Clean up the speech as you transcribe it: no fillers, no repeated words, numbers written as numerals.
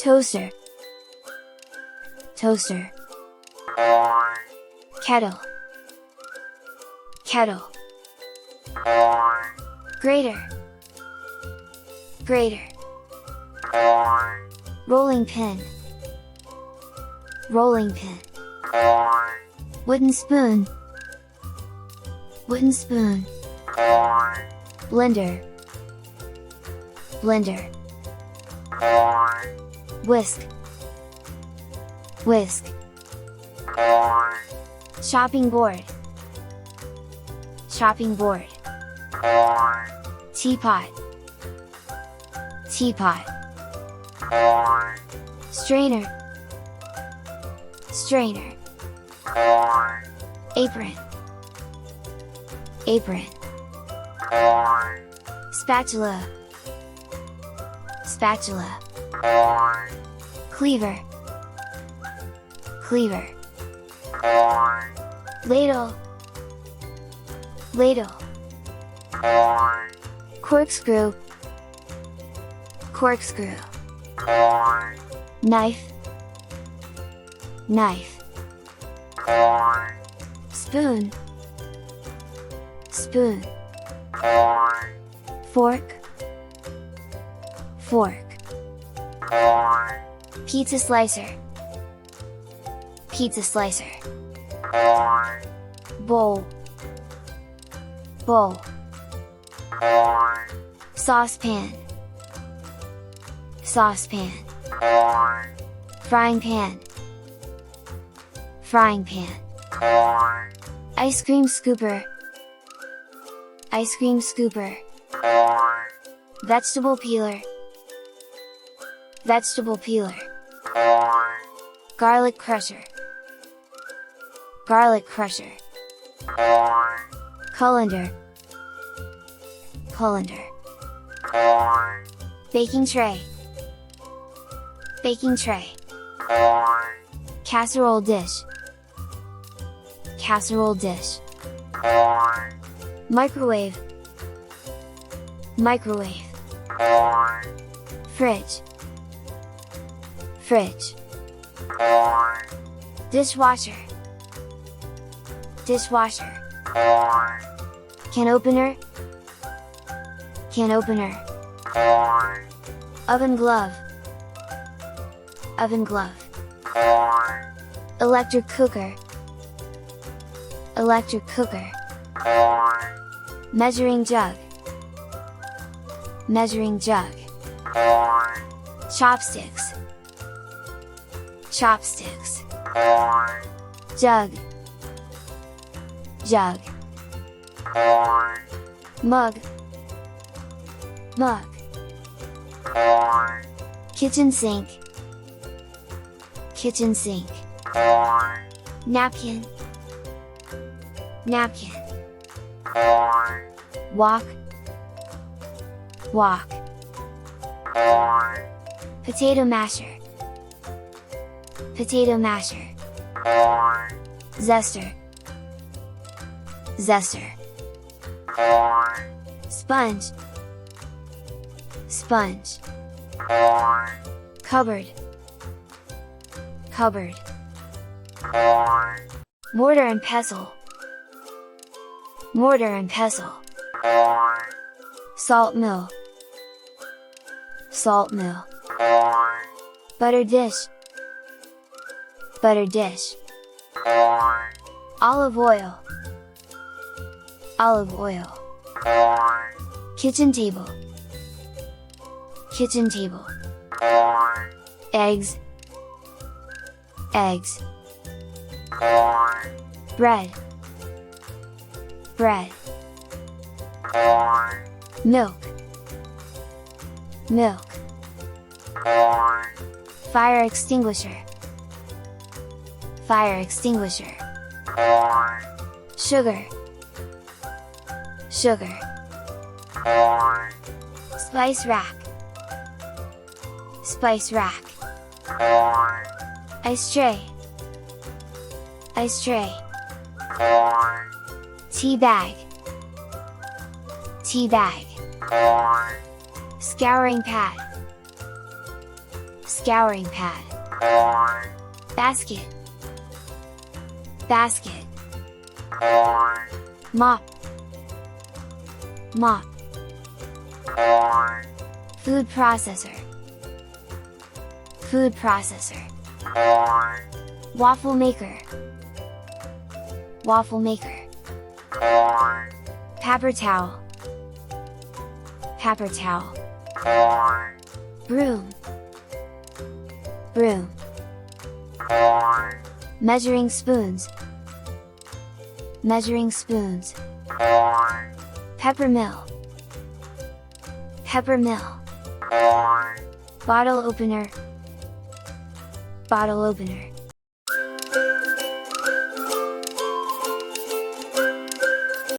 toaster, toaster, kettle, kettle, grater, grater, rolling pin, rolling pin, wooden spoon, wooden spoon, blender, blender, whisk, whisk, chopping board, chopping board, teapot, teapot, strainer, strainer, apron, apron, spatula, spatula, cleaver, cleaver, ladle, ladle, corkscrew, corkscrew, knife, knife, spoon, spoon, fork, fork, pizza slicer, pizza slicer, bowl, bowl, saucepan, saucepan, frying pan, frying pan, ice cream scooper, ice cream scooper, vegetable peeler, vegetable peeler, garlic crusher, garlic crusher, colander, colander, baking tray, baking tray, casserole dish, casserole dish, microwave, microwave, fridge, fridge, dishwasher, dishwasher, can opener, can opener, oven glove, oven glove, electric cooker, electric cooker, measuring jug, measuring jug, chopsticks, chopsticks, jug, jug, mug, mug, kitchen sink, kitchen sink, napkin, napkin, wok, wok, potato masher, potato masher, zester, zester, sponge, sponge, cupboard, cupboard, mortar and pestle, mortar and pestle, salt mill, salt mill, butter dish, butter dish, olive oil, olive oil, kitchen table, kitchen table, eggs, eggs, bread, bread, milk, milk, fire extinguisher, fire extinguisher, sugar, sugar, spice rack, spice rack, ice tray, ice tray, tea bag, tea bag, scouring pad, scouring pad, basket, basket, mop, mop, food processor, food processor, waffle maker, waffle maker, paper towel, paper towel, broom, broom, measuring spoons, measuring spoons, pepper mill, pepper mill, bottle opener, bottle opener,